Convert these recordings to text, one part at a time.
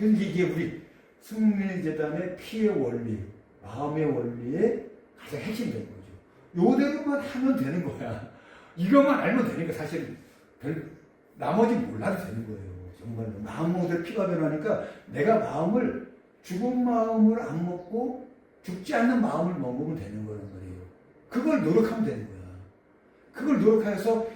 그래서 이게 우리 승리재단의 피의 원리, 마음의 원리의 가장 핵심적인 거죠. 요대로만 하면 되는 거야. 이것만 알면 되니까 사실 나머지 몰라도 되는 거예요. 정말로. 마음 먹을 피가 변하니까 내가 마음을 죽은 마음을 안 먹고 죽지 않는 마음을 먹으면 되는 거란 말이에요. 그걸 노력하면 되는 거야. 그걸 노력해서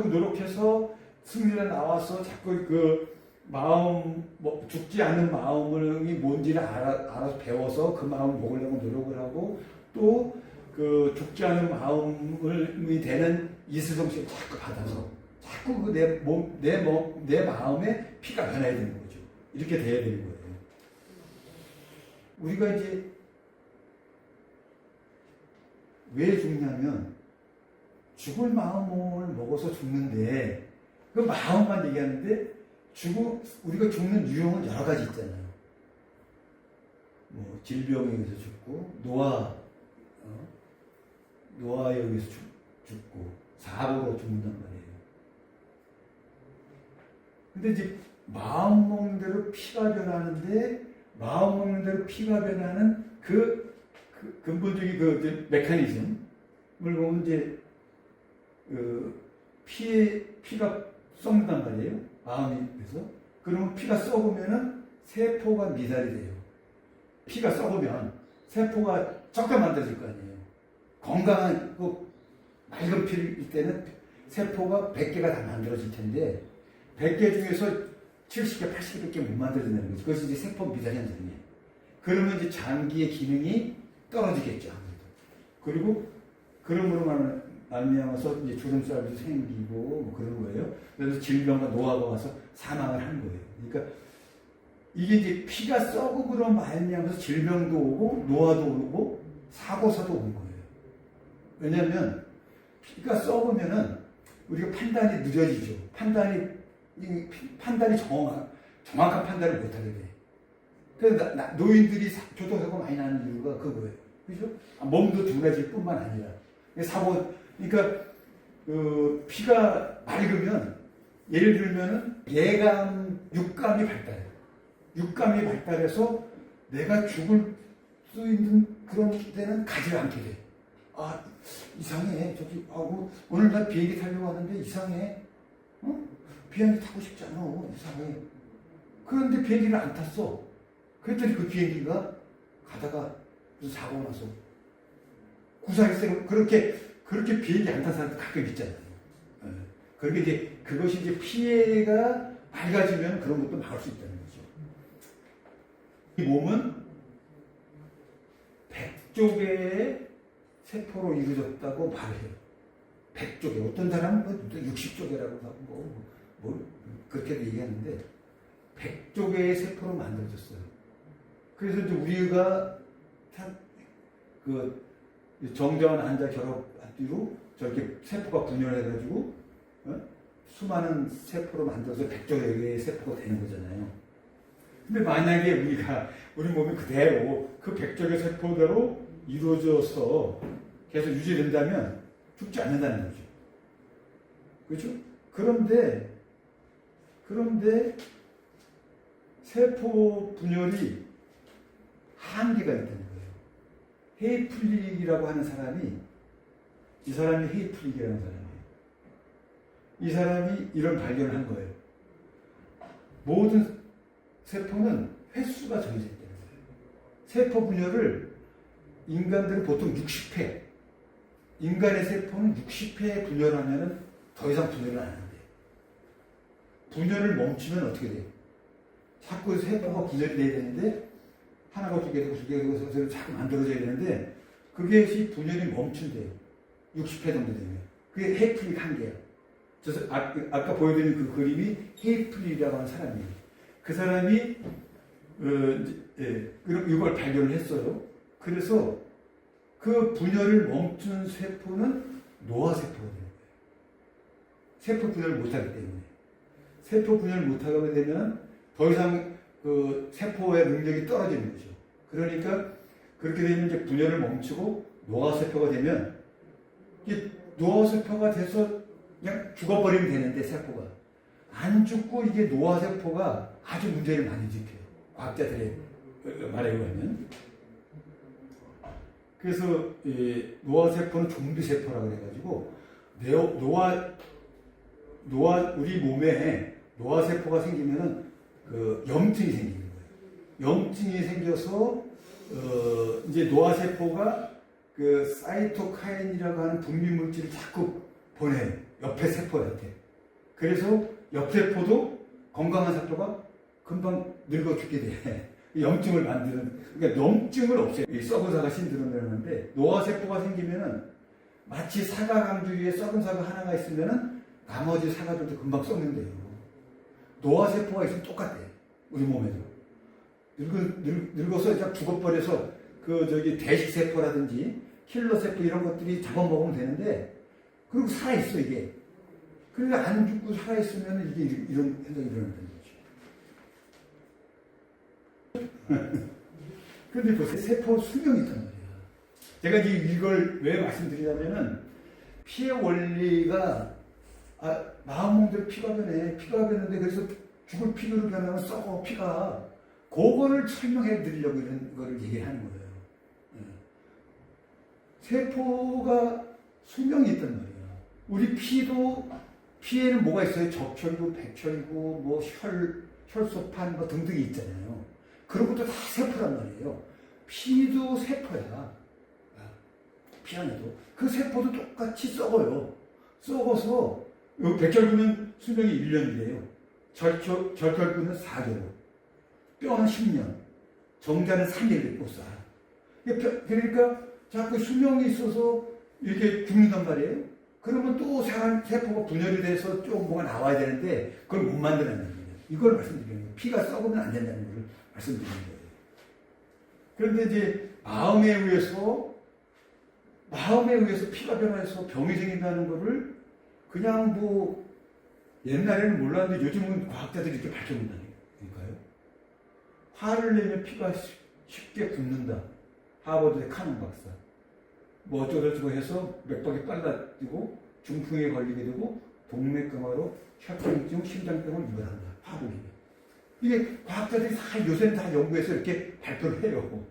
노력해서 승리가 나와서 자꾸 그 마음, 죽지 않는 마음이 뭔지를 알아서 배워서 그 마음을 먹으려고 노력을 하고 또 그 죽지 않은 마음이 되는 이슬성씨를 자꾸 받아서 자꾸 내 마음에 피가 변해야 되는 거죠. 이렇게 돼야 되는 거예요. 우리가 이제 왜 죽냐면 죽을 마음을 먹어서 죽는데 그 마음만 얘기하는데 우리가 죽는 유형은 여러 가지 있잖아요. 뭐 질병에 의해서 죽고 노화에 의해서 죽고 사고로 죽는단 말이에요. 근데 이제 마음 먹는 대로 피가 변하는데 마음 먹는 대로 피가 변하는 그 근본적인 그 메커니즘을 보면 이제 피가 썩는단 말이에요. 마음이 그래서 그러면 피가 썩으면은 세포가 미달이 돼요. 피가 썩으면 세포가 적게 만들어질 거 아니에요. 건강한 맑은 피일 때는 세포가 100개가 다 만들어질 텐데 100개 중에서 70개, 80개밖에 못 만들어진다는 거죠. 그것이 이제 세포 미달 현상이에요. 그러면 이제 장기의 기능이 떨어지겠죠. 아무래도. 그리고 그러므로 말미암아서 이제 주름살도 생기고 뭐 그런 거예요. 그래서 질병과 노화가 와서 사망을 한 거예요. 그러니까 이게 이제 피가 썩음으로 말미암아서 질병도 오고 노화도 오고 사고사도 오는 거예요. 왜냐하면 피가 썩으면은 우리가 판단이 늦어지죠. 판단이 정확한 판단을 못하게 돼. 그래서 노인들이 교통사고 많이 나는 이유가 그거예요. 그죠? 몸도 둔해질 뿐만 아니라. 그러니까 피가 맑으면 예를 들면은 육감이 발달해요. 육감이 발달해서 내가 죽을 수 있는 그런 데는 가지 않게 돼. 이상해. 오늘 나 비행기 타려고 하는데 이상해. 비행기 타고 싶지 않아. 이상해. 그런데 비행기를 안 탔어. 그랬더니 그 비행기가 가다가 무슨 사고가 나서 구사일생 그렇게 비행기 안 탄 사람도 가끔 있잖아요. 그렇게 이제 그것이 이제 피해가 맑아지면 그런 것도 막을 수 있다는 거죠. 이 몸은 100쪽의 세포로 이루어졌다고 말을 해요. 100쪽에. 어떤 사람은 60쪽이라고 하고 그렇게도 얘기하는데 100쪽의 세포로 만들어졌어요. 그래서 이제 우리가 정자와 한자 결합한 뒤로 저렇게 세포가 분열해가지고 수많은 세포로 만들어서 100쪽의 개의 세포가 되는 거잖아요. 근데 만약에 우리 몸이 그대로 그 100쪽의 세포대로 이루어져서 계속 유지된다면 죽지 않는다는 거죠. 그렇죠? 그런데 세포 분열이 한계가 있다는 거예요. 헤이플릭이라고 하는 이 사람이 헤이플릭이라는 사람이에요. 이 사람이 이런 발견을 한 거예요. 모든 세포는 횟수가 정해져 있다는 거예요. 세포 분열을 인간들은 보통 60회, 인간의 세포는 60회 분열하면 더 이상 분열을 안 하는데 분열을 멈추면 어떻게 돼요? 자꾸 세포가 분열이 돼야 되는데 하나가 두 개 되고 두 개 되고 자꾸 만들어져야 되는데 그게 분열이 멈춘대요. 60회 정도 되면. 그게 헤이플릭 한계예요. 그래서 아까 보여드린 그 그림이 헤이플릭이라고 하는 사람이에요. 그 사람이 이걸 발견을 했어요. 그래서 그 분열을 멈춘 세포는 노화세포가 되는 거예요. 세포 분열을 못하기 때문에. 세포 분열을 못하게 되면 더 이상 그 세포의 능력이 떨어지는 거죠. 그러니까 그렇게 되면 이제 분열을 멈추고 노화세포가 되면 이게 노화세포가 돼서 그냥 죽어버리면 되는데 세포가. 안 죽고 이게 노화세포가 아주 문제를 많이 일으켜요. 과학자들의 말에 의하면. 그래서 노화세포는 좀비세포라고 해가지고 우리 몸에 노화세포가 생기면은 그 염증이 생기는 거예요. 염증이 생겨서 이제 노화세포가 그 사이토카인이라고 하는 분비 물질을 자꾸 보내요. 옆에 세포한테. 그래서 옆 세포도 건강한 세포가 금방 늙어 죽게 돼. 염증을 만드는, 그러니까 염증을 없애요. 이 썩은 사과 신드롬이라고 하는데, 노화세포가 생기면은 마치 사과 강주 위에 썩은 사과 하나가 있으면은 나머지 사과들도 금방 썩는데요. 노화세포가 있으면 똑같대요. 우리 몸에도. 늙어서 그냥 죽어버려서 대식세포라든지 킬러세포 이런 것들이 잡아먹으면 되는데, 그리고 살아있어, 이게. 그러니까 안 죽고 살아있으면 이게 이런 현상이 일어난다는 거죠. 그런데 그 세포 수명이 있단 말이야. 제가 이걸 왜 말씀드리냐면은, 피의 원리가, 마음먹대로 피가 변해. 피가 변하는데, 그래서 죽을 피로 변하면 썩어, 피가. 그거를 설명해 드리려고 이런 거를 얘기를 하는 거예요. 세포가 수명이 있단 말이야. 우리 피에는 뭐가 있어요? 적혈구, 백혈구, 뭐 혈소판 뭐 등등이 있잖아요. 그런 것도 다 세포란 말이에요. 피도 세포야. 피 안에도. 그 세포도 똑같이 썩어요. 썩어서 백혈구는 수명이 1년이래요. 적혈구는 4개월. 뼈는 10년. 정자는 3일 못 살아. 그러니까 자꾸 수명이 있어서 이렇게 죽는단 말이에요. 그러면 또 세포가 분열이 돼서 좀 뭐가 나와야 되는데 그걸 못 만들어낸다는 거예요. 이걸 말씀드리는 거예요. 피가 썩으면 안 된다는 걸 말씀드리는 거예요. 그런데 이제 마음에 의해서 피가 변해서 병이 생긴다는 거를 그냥 뭐 옛날에는 몰랐는데 요즘은 과학자들이 이렇게 밝혀낸다니까요. 화를 내면 피가 쉽게 굳는다. 하버드의 카논 박사. 뭐 어쩌고저쩌고 해서 맥박이 빨라지고 중풍에 걸리게 되고 동맥경화로 혈통증, 심장병을 유발한다. 화를 내면. 이게 과학자들이 요새는 다 연구해서 이렇게 발표를 해요.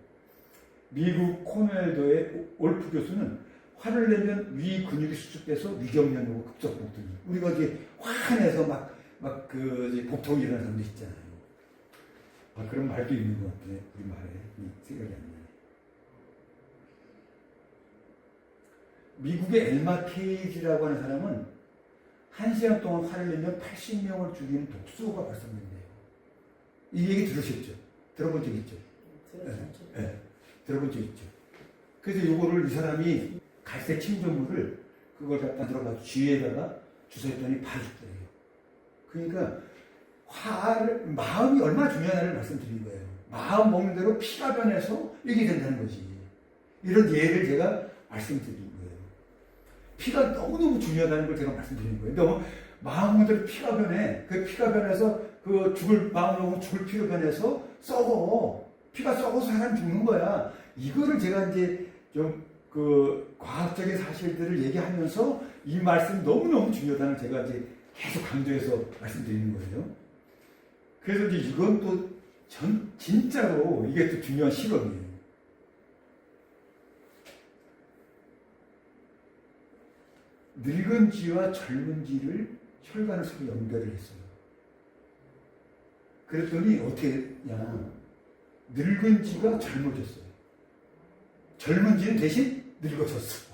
미국 코넬도의 올프 교수는 화를 내면 위 근육이 수축돼서 위경련하고 급속복통이. 우리가 이제 화내서 복통이 일어나는 사람도 있잖아요. 그런 말도 있는 것 같아. 우리 말에 생각이 안 나네. 미국의 엘마 페이지라고 하는 사람은 1시간 동안 화를 내면 80명을 죽이는 독소가 발생된대요. 이 얘기 들으셨죠? 들어본 적 있죠? 네. 들어본 적 있죠? 그래서 요거를 이 사람이 갈색 침전물을 그걸 갖다 들어가서 쥐에다가 주사했더니 바로 죽더래요. 그러니까 마음이 얼마나 중요하다는 말씀드린 거예요. 마음 먹는 대로 피가 변해서 이게 된다는 거지. 이런 예를 제가 말씀드린 거예요. 피가 너무너무 중요하다는 걸 제가 말씀드린 거예요. 너무 마음 먹는 대로 피가 변해. 그 피가 변해서 마음 먹으면 죽을 피로 변해서 썩어. 피가 썩어서 사람 죽는 거야. 이거를 제가 이제 좀 과학적인 사실들을 얘기하면서 이 말씀이 너무너무 중요하다는 제가 이제 계속 강조해서 말씀드리는 거예요. 그래서 이제 이건 또 진짜로 이게 또 중요한 실험이에요. 늙은 쥐와 젊은 쥐를 혈관을 서로 연결을 했어요. 그랬더니 어떻게 했냐. 늙은 쥐가 젊어졌어요. 젊은 쥐는 대신 늙어졌어.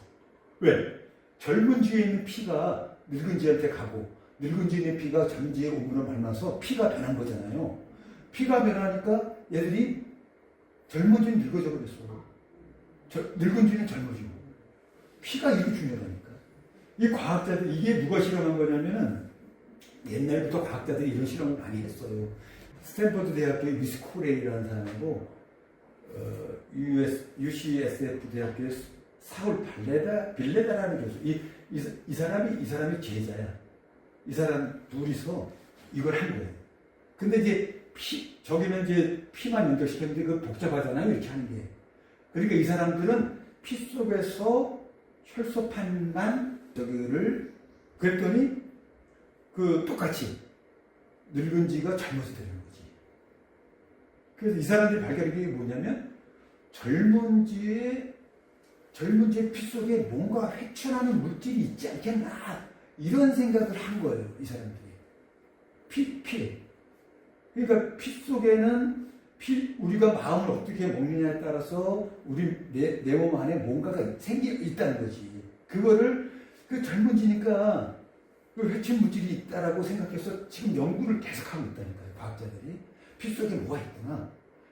왜? 젊은 쥐에 있는 피가 늙은 쥐한테 가고 늙은 쥐의 피가 젊은 쥐의 우물을 밟아서 피가 변한 거잖아요. 피가 변하니까 얘들이 젊은 쥐는 늙어져 버렸어. 늙은 쥐는 젊어지고. 피가 이렇게 중요하다니까. 이 과학자들, 이게 누가 실험한 거냐면은 옛날부터 과학자들이 이런 실험을 많이 했어요. 스탠퍼드 대학교의 위스코레이라는 사람하고 UCSF 대학교의 사울 빌레다라는 교수. 이 사람이 제자야. 이 사람 둘이서 이걸 한 거예요. 근데 이제 저기는 이제 피만 연결시켰는데 그 복잡하잖아요. 이렇게 하는 게. 그러니까 이 사람들은 피 속에서 혈소판만 그랬더니 똑같이 늙은 지가 젊어서 되는 거지. 그래서 이 사람들이 발견한 게 뭐냐면 젊은 지의 피 속에 뭔가 회춘하는 물질이 있지 않겠나 이런 생각을 한 거예요. 이 사람들이. 피. 그러니까 피 속에는 우리가 마음을 어떻게 먹느냐에 따라서 우리 내 몸 안에 뭔가가 있다는 거지. 그거를 그 젊은지니까 그 회춘 물질이 있다라고 생각해서 지금 연구를 계속하고 있다니까요. 과학자들이. 피 속에 뭐가 있구나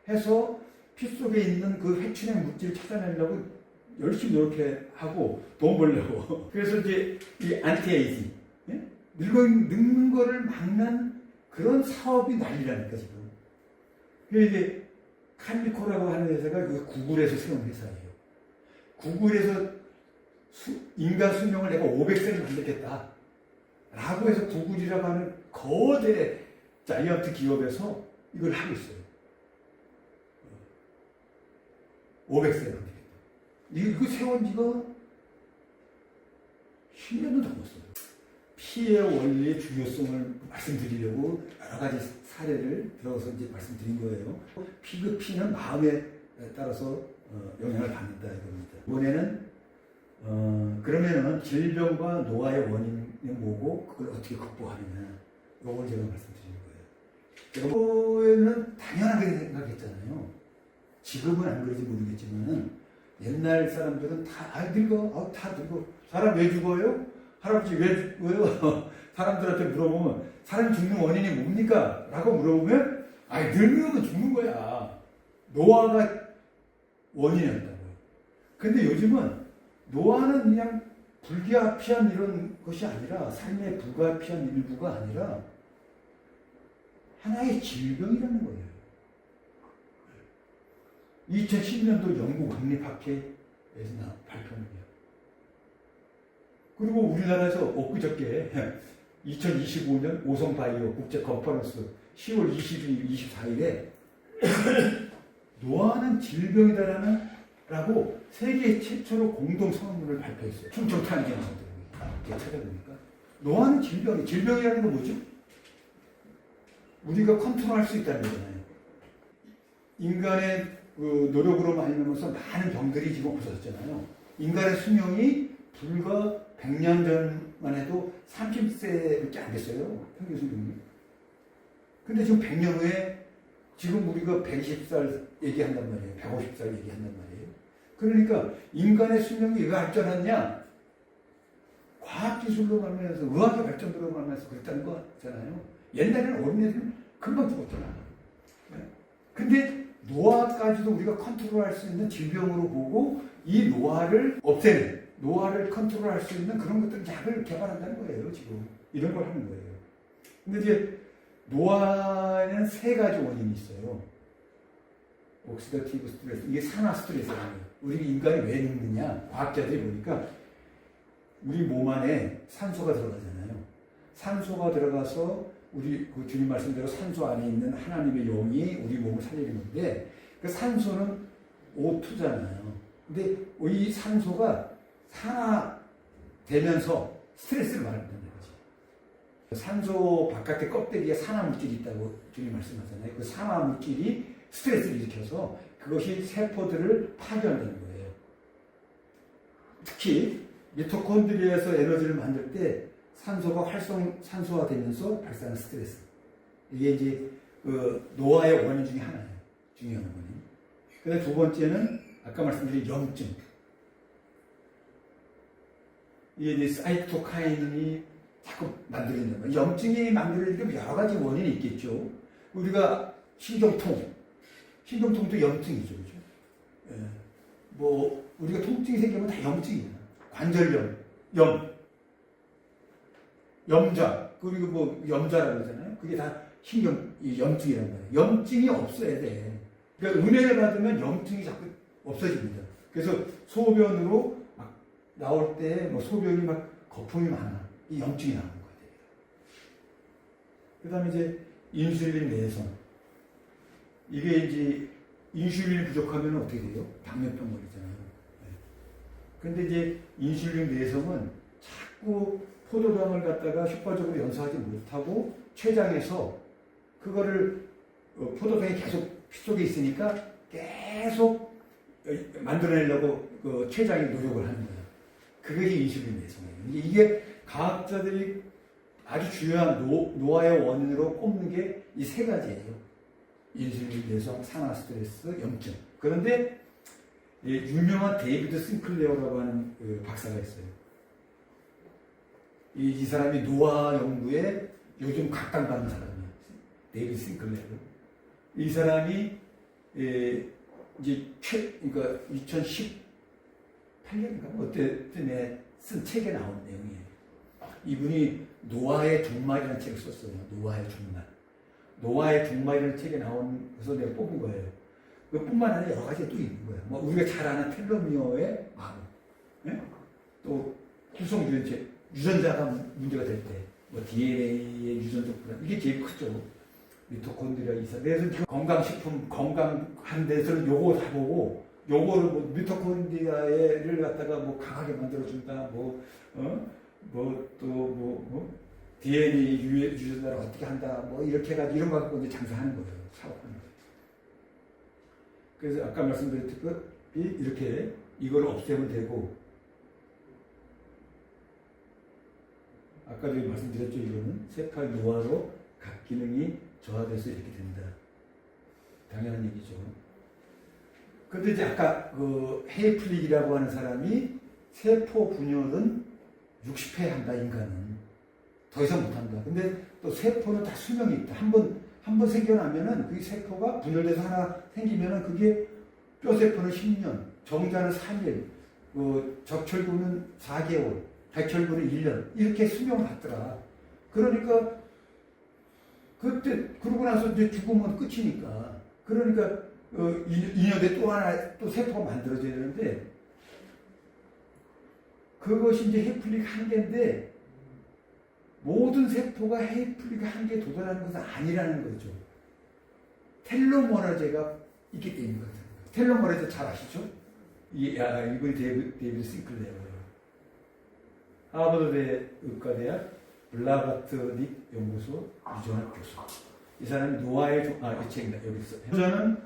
해서 피 속에 있는 그 회춘의 물질을 찾아내려고 열심히 이렇게 하고 돈 벌려고. 그래서 이제 이 안티에이징, 예? 늙는 거를 막는 그런 사업이 난리라니까 지금. 이게 칼리코라고 하는 회사가 그 구글에서 세운 회사예요. 구글에서 인간 수명을 내가 500세를 만들겠다 라고 해서 구글이라고 하는 거대 자이언트 기업에서 이걸 하고 있어요. 500세를 만들겠다. 이거 세운 지가 10년도 넘었어요. 피의 원리의 중요성을 말씀드리려고 여러 가지 사례를 들어서 이제 말씀드린 거예요. 피는 마음에 따라서 영향을 받는다 이겁니다. 이번에는 그러면은 질병과 노화의 원인은 뭐고 그걸 어떻게 극복하느냐 이걸 제가 말씀드리는 거예요. 제가 그거에는 당연하게 생각했잖아요. 지금은 안 그런지 모르겠지만은 옛날 사람들은 다 늙어, 다 늙어. 사람 왜 죽어요? 할아버지 왜 죽어요? 사람들한테 물어보면 사람 죽는 원인이 뭡니까? 라고 물어보면 늙으면 죽는 거야. 노화가 원인이었다고요. 근데 요즘은 노화는 그냥 불가피한 이런 것이 아니라 삶의 불가피한 일부가 아니라 하나의 질병이라는 거예요. 2010년도 영국 국립학회에서 발표합니다. 그리고 우리나라에서 엊그저께 2025년 오성바이오 국제 컨퍼런스 10월 22일, 24일에 노화는 질병이다라는 라고 세계 최초로 공동 선언문을 발표했어요. 충청 타임즈 제가 찾아보니까 노화는 질병이라는 건 뭐죠? 우리가 컨트롤할 수 있다는 거잖아요. 인간의 그 노력으로 많이 면서 많은 병들이 지금 없어졌잖아요. 인간의 수명이 불과 100년 전만 해도 30세밖에 안 됐어요. 평균 수명이. 근데 지금 100년 후에 지금 우리가 120살 얘기한단 말이에요. 150살 얘기한단 말이에요. 그러니까 인간의 수명이 왜 발전했냐? 과학기술로 말하면서 의학의 발전으로 말하면서 그랬다는 거잖아요. 옛날에는 어린애들은 금방 죽었잖아. 근데 노화까지도 우리가 컨트롤할 수 있는 질병으로 보고 이 노화를 없애는, 노화를 컨트롤할 수 있는 그런 것들 약을 개발한다는 거예요. 지금 이런 걸 하는 거예요. 근데 이제 노화에는 세 가지 원인이 있어요. 옥시다티브 스트레스, 이게 산화 스트레스라는 거예요. 우리 인간이 왜 늙느냐? 과학자들이 보니까 우리 몸 안에 산소가 들어가잖아요. 산소가 들어가서 우리 그 주님 말씀대로 산소 안에 있는 하나님의 영이 우리 몸을 살리는 건데 그 산소는 O2잖아요. 근데 이 산소가 산화되면서 스트레스를 받는다는 거지. 산소 바깥에 껍데기에 산화물질이 있다고 주님 말씀하잖아요. 그 산화물질이 스트레스를 일으켜서 그것이 세포들을 파괴한다는 거예요. 특히 미토콘드리아에서 에너지를 만들 때 산소가 산소화되면서 발생하는 스트레스. 이게 이제 그 노화의 원인 중에 하나예요. 중요한 원인. 그다음에 두 번째는 아까 말씀드린 염증. 이게 이제 사이토카인이 자꾸 만들어진단 말이에요. 염증이 만들어지는 여러 가지 원인이 있겠죠. 우리가 신경통도 염증이죠. 그렇죠? 예. 뭐 우리가 통증이 생기면 다 염증이야. 관절염, 염좌, 그리고 뭐 염좌라고 하잖아요. 그게 다 염증이란 말이에요. 염증이 없어야 돼. 그러니까 은혜를 받으면 염증이 자꾸 없어집니다. 그래서 소변으로 막 나올 때 뭐 소변이 막 거품이 많아. 이 염증이 나오는 거예요. 그 다음에 이제 인슐린 내성. 이게 이제 인슐린이 부족하면 어떻게 돼요? 당뇨병 걸리잖아요. 근데 이제 인슐린 내성은 자꾸 포도당을 갖다가 효과적으로 연소하지 못하고 췌장에서 그거를 포도당이 계속 피 속에 있으니까 계속 만들어내려고 그 췌장이 노력을 하는 거예요. 그것이 인슐린 내성이에요. 이게 과학자들이 아주 중요한 노화의 원인으로 꼽는 게 이 세 가지예요. 인슐린 내성, 산화 스트레스, 염증. 그런데 유명한 데이비드 싱클레어라고 하는 그 박사가 있어요. 이 사람이 노화 연구에 요즘 각광받는 사람이에요. 데이비드 싱클레어. 이 사람이 이제 그러니까 2018년인가 어때쯤에 쓴 책에 나온 내용이에요. 이분이 노화의 종말이라는 책을 썼어요. 노화의 종말. 노화의 종말이라는 책에 나온 것을 내가 뽑은 거예요. 그뿐만 아니라 여러 가지 또 있는 거예요. 뭐 우리가 잘 아는 텔로미어의 마법, 예? 또 구성 유전자가 문제가 될 때, 뭐 DNA의 유전적 불안 이게 제일 크죠. 미토콘드리아 이상. 그래서 지금 건강식품 건강한 데서는 요거 다 보고 요거를 뭐 미토콘드리아를 갖다가 뭐 강하게 만들어준다. DNA 유전자를 어떻게 한다. 뭐 이렇게 해가지고 이런 거 갖고 이제 장사하는 거예요. 사업하는 거예요. 그래서 아까 말씀드렸듯이 이렇게 이걸 없애면 되고, 아까도 말씀드렸죠. 이거는 세포 노화로 각 기능이 저하돼서 이렇게 된다. 당연한 얘기죠. 근데 이제 아까 그 헤이플릭이라고 하는 사람이 세포 분열은 60회 한다, 인간은. 더 이상 못한다. 근데 또 세포는 다 수명이 있다. 한 번 생겨나면은 그 세포가 분열돼서 하나 생기면은 그게 뼈세포는 10년, 정자는 3일, 적혈구는 4개월, 백혈구는 1년, 이렇게 수명을 갖더라. 그러니까, 그때, 그러고 나서 이제 죽으면 끝이니까. 그러니까, 2년 뒤에 또 세포가 만들어져야 되는데, 그것이 이제 헤이플릭 한계인데, 모든 세포가 헤이플릭 한계에 도달하는 것은 아니라는 거죠. 텔로머라제가 있기 때문인 것 같아요. 텔로머라제 잘 아시죠? 이분이 데이비드 싱클레어예요. 하버드 의과대학 블라바트닉 연구소 유전학 교수. 이 사람이 노화의 이 책입니다. 여기 있어요. 유전은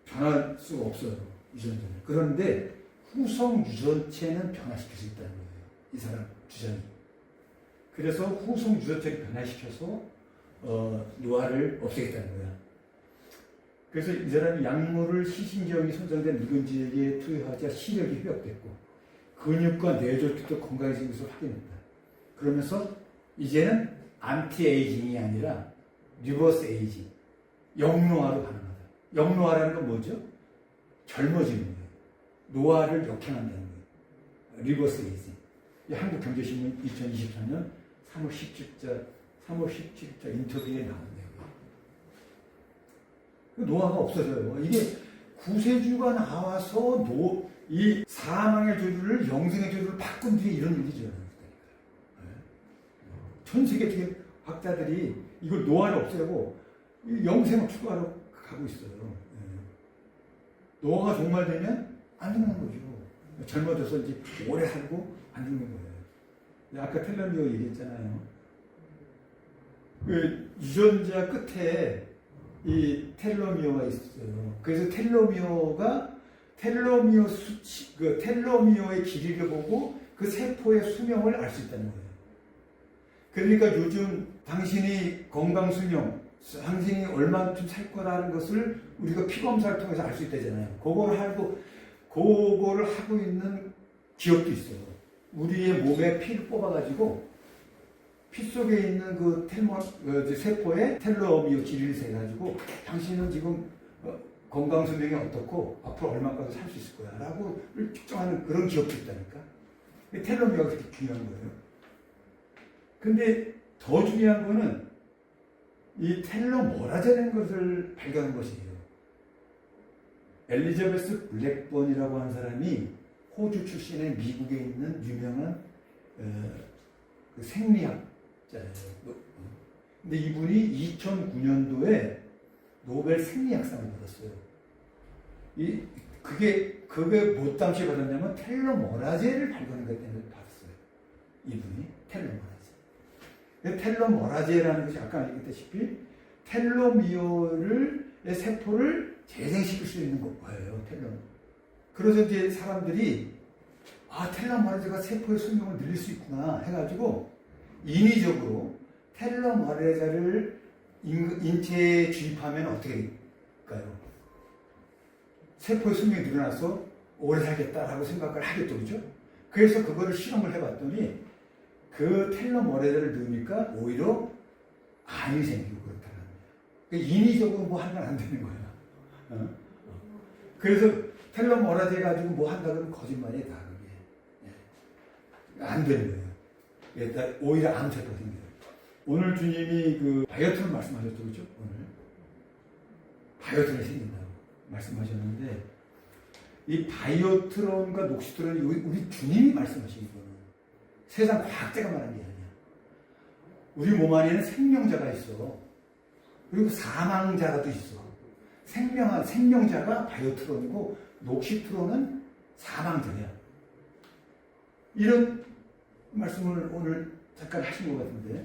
변할 수가 없어요. 유전자는. 그런데 후성 유전체는 변화시킬 수 있다는 거예요. 이 사람 주장이. 그래서 후성 유전체를 변화시켜서 노화를 없애겠다는 거야. 그래서 이 사람이 약물을 시신경이 손상된 묵은지에게 투여하자 시력이 회복됐고 근육과 뇌졸중도 건강해진 것을 확인했다. 그러면서 이제는 안티에이징이 아니라 리버스 에이징, 역노화로 가능하다. 역노화라는 건 뭐죠? 젊어지는 거예요. 노화를 역행한다는 거예요. 리버스 에이징. 한국경제신문 2024년 3월 17일자 인터뷰에 나온 내용이에요. 노화가 없어져요. 이게 구세주가 나와서 이 사망의 조류를 영생의 조류를 바꾼 뒤에 이런 일이죠. 전 세계적인 학자들이 이걸 노화를 없애고 영생을 추구하러 가고 있어요. 노화가 종말되면 안 죽는 거죠. 젊어져서 이제 오래 살고 안 죽는 거예요. 아까 텔로미어 얘기했잖아요. 그 유전자 끝에 이 텔로미어가 있어요. 그래서 텔로미어 수치, 그 텔로미어의 길이를 보고 그 세포의 수명을 알 수 있다는 거예요. 그러니까 요즘 당신이 건강 수명, 당신이 얼마쯤 살 거라는 것을 우리가 피검사를 통해서 알 수 있다잖아요. 그거를 하고 있는 기업도 있어요. 우리의 몸에 피를 뽑아가지고 피 속에 있는 그 세포의 텔로미어 길이를 세가지고 당신은 지금 건강 수명이 어떻고 앞으로 얼마까지 살 수 있을 거야 라고 측정하는 그런 기업도 있다니까. 텔로미어가 그렇게 중요한 거예요. 근데 더 중요한 거는 이 텔로머라제라는 것을 발견한 것이에요. 엘리자베스 블랙번이라고 하는 사람이 호주 출신의 미국에 있는 유명한 그 생리학자예요. 근데 이분이 2009년도에 노벨 생리학상을 받았어요. 그게 뭐 당시에 받았냐면 텔로머라제를 발견한 것 때문에 받았어요. 이분이 텔로머라제. 텔로머라제라는 것이 아까 얘기했다시피 텔로미어를 세포를 재생시킬 수 있는 거예요. 텔로미어. 그래서 이제 사람들이 텔로메라제가 세포의 수명을 늘릴 수 있구나 해가지고 인위적으로 텔로메라제를 인체에 주입하면 어떻게 될까요? 세포의 수명이 늘어나서 오래 살겠다라고 생각을 하겠죠, 그죠? 그래서 그거를 실험을 해봤더니 그 텔로메라제를 넣으니까 오히려 암이 생기고 그렇다는 거예요. 그러니까 인위적으로 뭐 하면 안 되는 거야. 그래서 텔로메라제 가지고 뭐 한다 그러면 거짓말이에요, 다 그게. 안 되는 거예요. 오히려 암세포가 생겨요. 오늘 주님이 그 바이오트론 말씀하셨죠, 그죠? 오늘 바이오트론이 생긴다고 말씀하셨는데 이 바이오트론과 녹시트론이 우리 주님이 말씀하신 거는 세상 과학자가 말한 게 아니야. 우리 몸 안에는 생명자가 있어. 그리고 사망자가 있어. 생명자가 바이오트론이고 녹시트론은 사망자야. 이런 말씀을 오늘 잠깐 하신 것 같은데,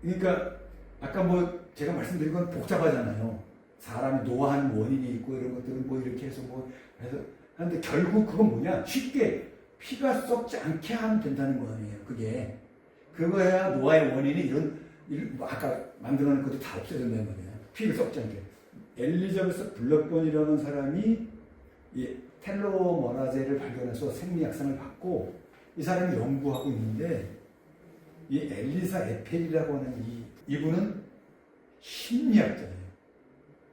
그러니까 아까 뭐 제가 말씀드린 건 복잡하잖아요. 사람이 노화하는 원인이 있고 이런 것들은 뭐 이렇게 해서 뭐 해서 하는데 결국 그건 뭐냐? 쉽게 피가 썩지 않게 하면 된다는 거 아니에요. 그거야 노화의 원인이 이런 아까 만들어놓은 것도 다 없어진다는 거예요. 피를 썩지 않게. 엘리자베스 블랙본이라는 사람이 이 텔로메라제를 발견해서 생리약상을 받고 이 사람이 연구하고 있는데 이 엘리사 에펠이라고 하는 이분은 심리학자예요.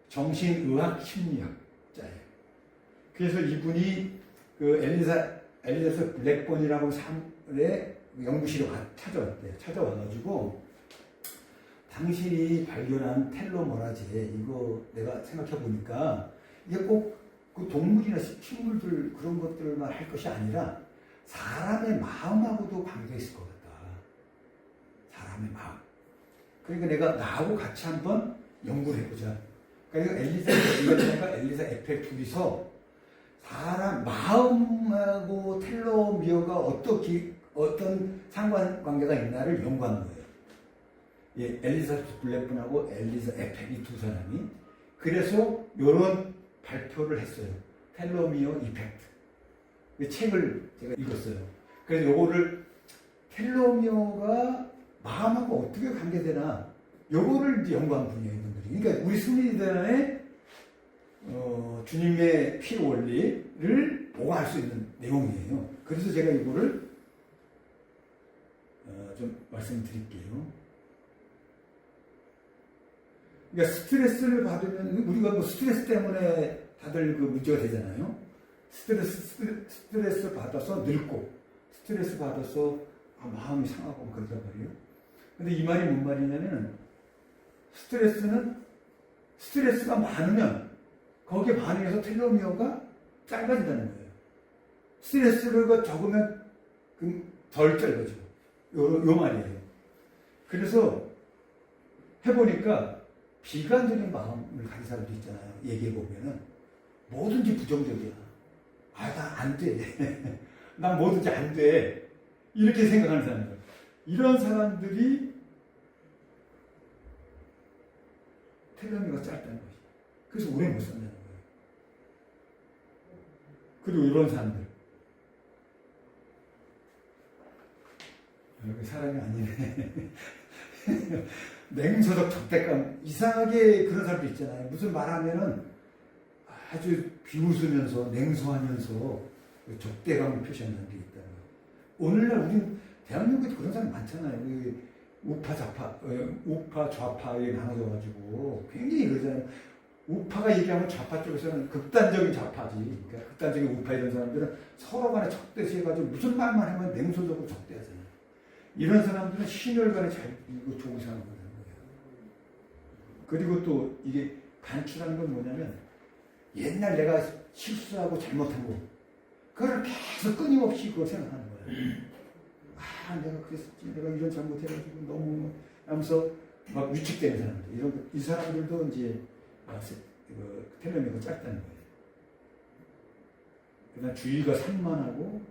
정신의학 심리학자예요. 그래서 이분이 그 엘리자베스 블랙본이라고 사람의 연구실에 찾아왔대요. 찾아와가지고 당신이 발견한 텔로메라제 이거 내가 생각해 보니까 이게 꼭 그 동물이나 식물들 그런 것들만 할 것이 아니라 사람의 마음하고도 관계가 있을 것 같다. 사람의 마음. 그러니까 내가 나하고 같이 한번 연구를 해보자. 그러니까 엘리사 에펠 둘이서 사람 마음하고 텔로미어가 어떤 상관관계가 있나를 연구한 거예요. 예, 엘리자베스 블랙본하고 엘리사 에펠 이 두 사람이. 그래서 이런 발표를 했어요. 텔로미어 이펙트. 이 책을 제가 읽었어요. 그래서 요거를 텔로미어가 마음하고 어떻게 관계되나 요거를 이제 연구한 분이에요, 이분들이. 그러니까 우리 승리대단의 주님의 피 원리를 보고 알 수 있는 내용이에요. 그래서 제가 이거를 좀 말씀드릴게요. 그러니까 스트레스를 받으면 우리가 뭐 스트레스 때문에 다들 그 문제가 되잖아요. 스트레스 받아서 늙고 스트레스 받아서 마음이 상하고 그러단 말이에요. 근데 이 말이 뭔 말이냐면 스트레스가 많으면 거기에 반응해서 텔로미어가 짧아진다는 거예요. 스트레스가 적으면 덜 짧아져. 요 말이에요. 그래서 해보니까 비관적인 마음을 가진 사람도 있잖아요. 얘기해보면은 뭐든지 부정적이야. 나 안 돼. 난 뭐든지 안 돼. 이렇게 생각하는 사람들. 이런 사람들이 텔로미어가 짧다는 거지. 그래서 오래 못 산다는 거예요. 그리고 이런 사람들. 여기 사람이 아니네. 냉소적 적대감. 이상하게 그런 사람도 있잖아요. 무슨 말하면은 아주 비웃으면서 냉소하면서 적대감을 표시하는 사람들이 있다는 거예요. 오늘날 우리 대한민국에도 그런 사람 많잖아요. 우파 좌파에 나눠져가지고 굉장히 그러잖아요. 우파가 얘기하면 좌파 쪽에서는 극단적인 좌파지. 그러니까 극단적인 우파 이런 사람들은 서로 간에 적대시해가지고 무슨 말만 하면 냉소적으로 적대하잖아요. 이런 사람들은 신혈관에 잘 이거 좋은 사람을 하는 거예요. 그리고 또 이게 간추라는 건 뭐냐면 옛날 내가 실수하고 잘못한 거 그걸 계속 끊임없이 그걸 생각하는 거예요. 내가 그랬었지. 내가 이런 잘못해가지고 너무 하면서 막 위축되는 사람들. 이 사람들도 이제 텔로미어가 짧다는 거예요. 그다음 주의가 산만하고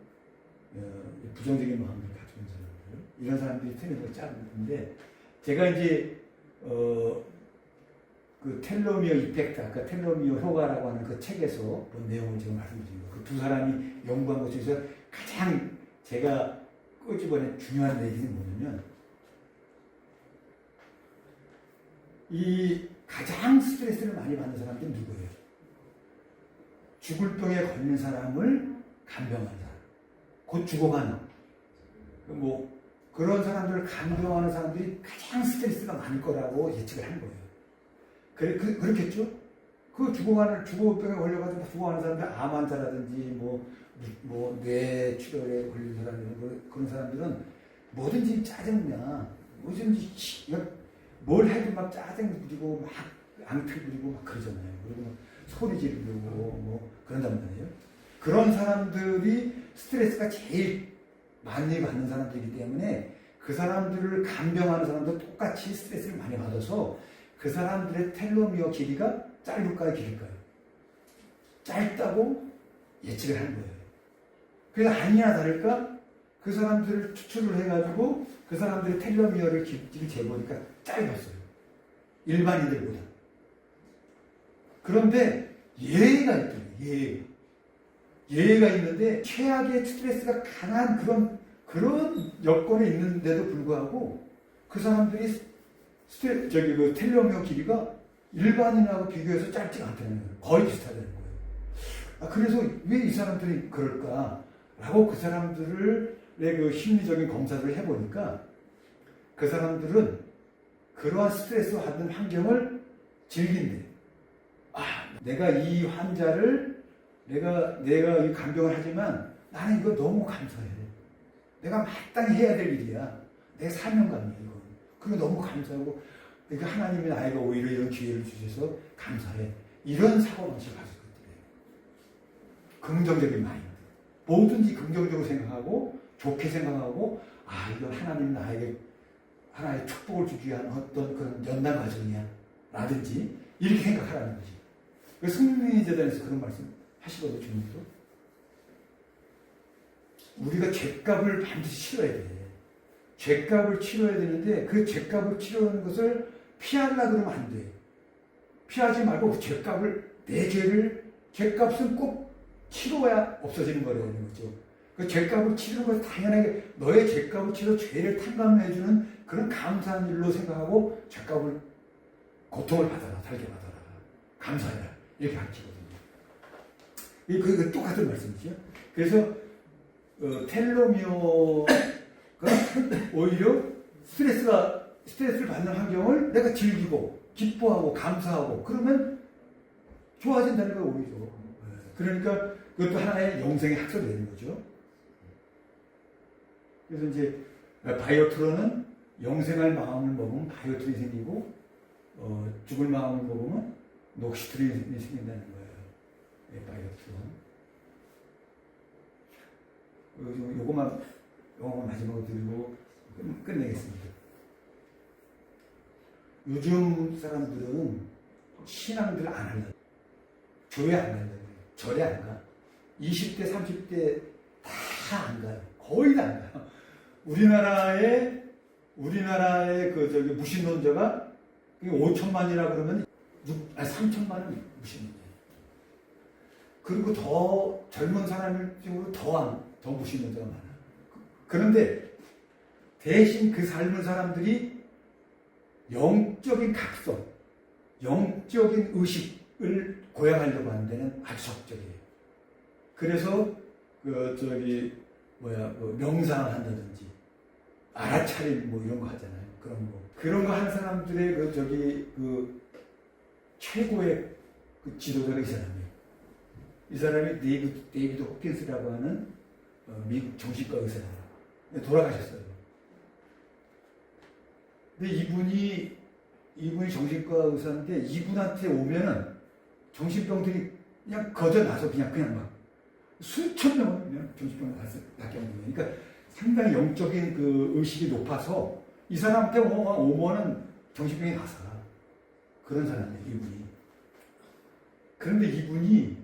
부정적인 마음을 가지고 있는 사람들. 이런 사람들이 텔로미어가 짧은데 제가 이제 그 텔로미어 이펙트, 아까 텔로미어 효과라고 하는 그 책에서 본 내용을 지금 말씀드린 거예요. 그 두 사람이 연구한 것 중에서 가장 제가 끄집어낸 중요한 얘기는 뭐냐면, 이 가장 스트레스를 많이 받는 사람들은 누구예요? 죽을 병에 걸린 사람을 간병하는 사람. 곧 죽어가는. 뭐, 그런 사람들을 간병하는 사람들이 가장 스트레스가 많을 거라고 예측을 한 거예요. 그렇겠죠? 그 죽어병에 걸려가지고 죽어가는 사람들, 암 환자라든지, 뇌 출혈에 걸린 사람들, 그런 사람들은 뭐든지 짜증나. 뭐든지, 뭘 해도 막 짜증 부리고, 막 앙탈 부리고, 막 그러잖아요. 그리고 소리 지르고, 그런단 말이에요. 그런 사람들이 스트레스가 제일 많이 받는 사람들이기 때문에 그 사람들을 간병하는 사람도 똑같이 스트레스를 많이 받아서 그 사람들의 텔로미어 길이가 짧을까요, 길을까요? 짧다고 예측을 한 거예요. 그래서 아니나 다를까 그 사람들을 추출을 해가지고 그 사람들의 텔로미어를 길이를 재보니까 짧았어요. 일반인들보다. 그런데 예외가 있더라고요. 예외가 있는데 최악의 스트레스가 강한 그런 여건에 있는데도 불구하고 그 사람들이 그 텔로미어 길이가 일반인하고 비교해서 짧지가 않다는 거예요. 거의 비슷하다는 거예요. 그래서 왜 이 사람들이 그럴까라고 그 사람들의 그 심리적인 검사를 해보니까 그 사람들은 그러한 스트레스 받는 환경을 즐긴대. 내가 이 환자를 내가 이 간병을 하지만 나는 이거 너무 감사해. 내가 마땅히 해야 될 일이야. 내 사명감이야, 이거. 그리고 너무 감사하고, 그러니까 하나님이 나에게 오히려 이런 기회를 주셔서 감사해. 이런 사고방식을 가지고 있더래요. 긍정적인 마인드. 뭐든지 긍정적으로 생각하고, 좋게 생각하고, 이거 하나님 나에게 하나의 축복을 주기 위한 어떤 그런 연단 과정이야. 라든지, 이렇게 생각하라는 거지. 승리 재단에서 그런 말씀 하시거든요, 주님도. 우리가 죗값을 반드시 치러야 돼. 죗값을 치러야 되는데 그 죗값을 치르는 것을 피하려고 그러면 안 돼. 피하지 말고 내 죗값은 꼭 치러야 없어지는 거라는 거죠. 그 죗값을 치르는 것은 당연하게 너의 죗값을 치러 죄를 탕감해주는 그런 감사한 일로 생각하고 죗값을 고통을 받아라, 달게 받아라, 감사해라, 이렇게 가르치거든요. 그 똑같은 말씀이죠. 그래서 텔로미어가 오히려 스트레스를 받는 환경을 내가 즐기고 기뻐하고 감사하고 그러면 좋아진다는 거예요, 오히려. 그러니까 그것도 하나의 영생의 학설이 되는 거죠. 그래서 이제 바이오트론은 영생할 마음을 먹으면 바이오트론이 생기고 죽을 마음을 먹으면 녹시트론이 생긴다는 거예요. 바이오트론. 요거만 마지막으로 드리고 끝내겠습니다. 요즘 사람들은 신앙들 안 한다. 교회 안 간다. 절에 안 가. 20대, 30대 다 안 가요. 거의 다 안 가요. 우리나라의 무신론자가 5천만이라 그러면 3천만은 무신론자예요. 그리고 더 젊은 사람일 경우로 더 무신론자가 많아. 그런데 대신 그 삶은 사람들이 영적인 각성, 영적인 의식을 고양하려고 하는 데는 아주 적극적이에요. 그래서 명상을 한다든지 알아차림 이런 거 하잖아요. 그런 거 하는 사람들의 최고의 지도자가 이 사람이에요. 이 사람이 데이비드 호킨스라고 하는 미국 정신과 의사예요. 돌아가셨어요. 근데 이분이 정신과 의사인데 이분한테 오면은 정신병들이 그냥 거저나서 그냥 막 수천 명을 그냥 정신병을 낫게 하는 거예요. 그러니까 상당히 영적인 그 의식이 높아서 이 사람한테 오면은 정신병이 나서 그런 사람이에요, 이분이. 그런데 이분이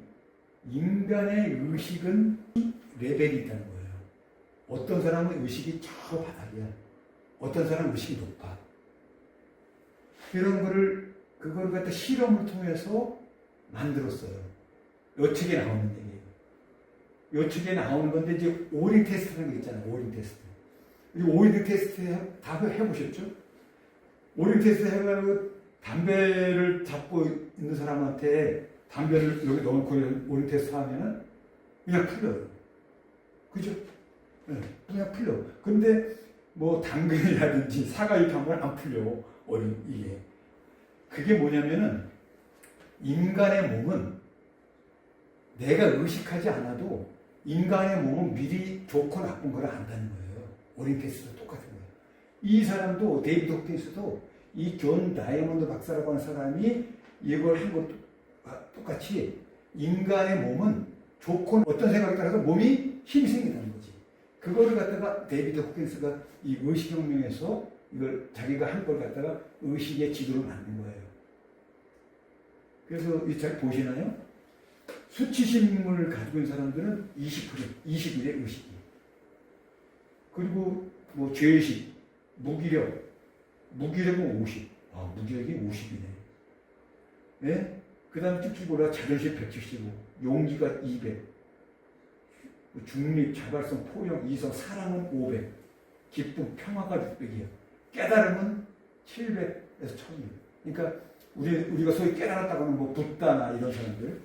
인간의 의식은 레벨이 있다는 거예요. 어떤 사람은 의식이 저 바닥이야. 어떤 사람은 의식이 높아. 그런 거를 그걸 갖다 실험을 통해서 만들었어요. 요측에 나오는 얘기예요. 요측에 나오는 건데 이제 오링 테스트라는 게 있잖아요. 오링 테스트. 오링 테스트 다 해보셨죠? 오링 테스트 해가지고 담배를 잡고 있는 사람한테 담배를 여기 넣어놓고 오링 테스트 하면은 그냥 풀려요. 그죠? 네, 그냥 풀려. 근데 뭐 당근이라든지 사과 이렇게 하면 안 풀려. 이게. 그게 뭐냐면은 인간의 몸은 내가 의식하지 않아도 인간의 몸은 미리 좋고 나쁜 걸 안다는 거예요. 오링 테스트도 똑같은 거예요. 이 사람도 데이비드 호킨스도 이 존 다이아몬드 박사라고 하는 사람이 이걸 한 것도 똑같이 인간의 몸은 좋고 어떤 생각에 따라서 몸이 힘이 생긴다는 거지. 그거를 갖다가 데이비드 호킨스가 이 의식혁명에서 이걸 자기가 한 걸 갖다가 의식의 지도를 만든 거예요. 그래서 이 잘 보시나요? 수치심을 가지고 있는 사람들은 20%의 의식이. 그리고 뭐 죄의식, 무기력은 50. 무기력이 50이네. 네? 그 다음에 쭉쭉 올라 자존심 175, 용기가 200, 중립, 자발성, 포용, 이성, 사랑은 500, 기쁨, 평화가 600이야. 깨달음은 700에서 1000이에요. 그러니까 우리가 소위 깨달았다고 하는 뭐 붓다나 이런 사람들,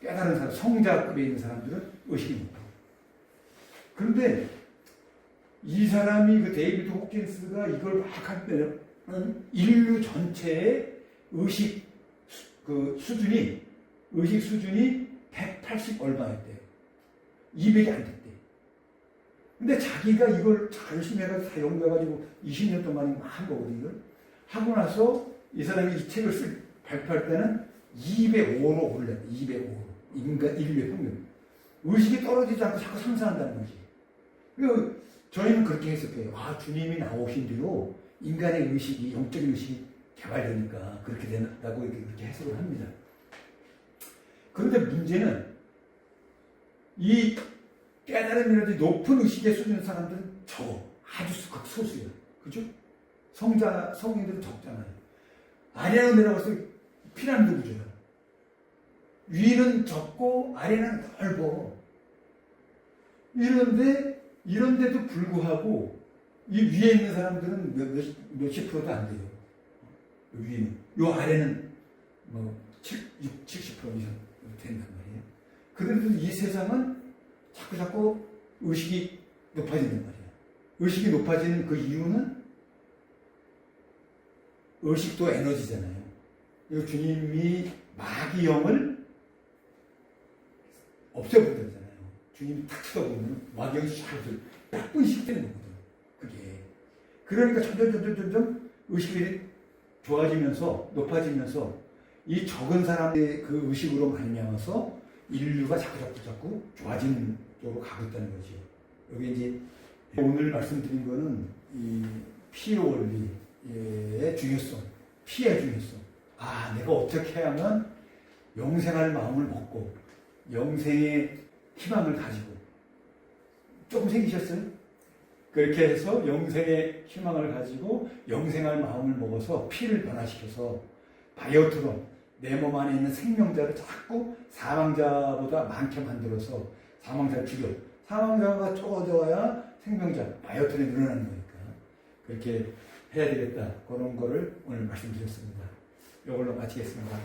깨달은 사람, 성자급에 있는 사람들은 의식이 높아. 그런데 이 사람이 그 데이비드 호킨스가 이걸 막 할 때는 인류 전체의 의식 수준이 180 얼마였대요. 200이 안 됐대. 근데 자기가 이걸 잘 열심히 해가지고 다 연구해가지고 20년 동안 한 거거든요. 하고 나서 이 사람이 이 책을 발표할 때는 205로 올려요. 205로. 인류의 평균. 의식이 떨어지지 않고 자꾸 상승한다는 거지. 그리고 저희는 그렇게 해석해요. 주님이 나오신 뒤로 인간의 의식이, 영적인 의식이 개발되니까 그렇게 된다고 이렇게 해석을 합니다. 그런데 문제는 이 깨달음이라든지 높은 의식의 수준의 사람들은 적어. 아주 극소수예요. 그죠? 성인들은 적잖아요. 아래로 내려가서 피라미드 구조야. 위는 적고 아래는 넓어. 이런데도 불구하고 이 위에 있는 사람들은 몇십 프로도 안 돼요. 위는. 요 아래는 뭐 70% 이상 된단 말이에요. 그런데도 이 세상은 자꾸 의식이 높아진단 말이에요. 의식이 높아지는 그 이유는 의식도 에너지잖아요. 그리고 주님이 마귀형을 없애버리잖아요. 주님이 탁 쳐다보면 마귀형이 샥 나쁜 의식이 되는 거거든. 그게. 그러니까 점점 의식이 좋아지면서 높아지면서 이 적은 사람의 그 의식으로 말미암아서 인류가 자꾸 좋아지는 쪽으로 가고 있다는 거죠. 여기 이제 오늘 말씀드린 거는 이 피의 원리의 중요성, 피의 중요성. 내가 어떻게 하면 영생할 마음을 먹고 영생의 희망을 가지고 조금 생기셨어요? 그렇게 해서 영생의 희망을 가지고 영생할 마음을 먹어서 피를 변화시켜서 바이오트론, 내 몸 안에 있는 생명자를 자꾸 사망자보다 많게 만들어서 사망자를 죽여. 사망자가 적어져야 생명자, 바이오트론이 늘어나는 거니까. 그렇게 해야 되겠다. 그런 거를 오늘 말씀드렸습니다. 이걸로 마치겠습니다.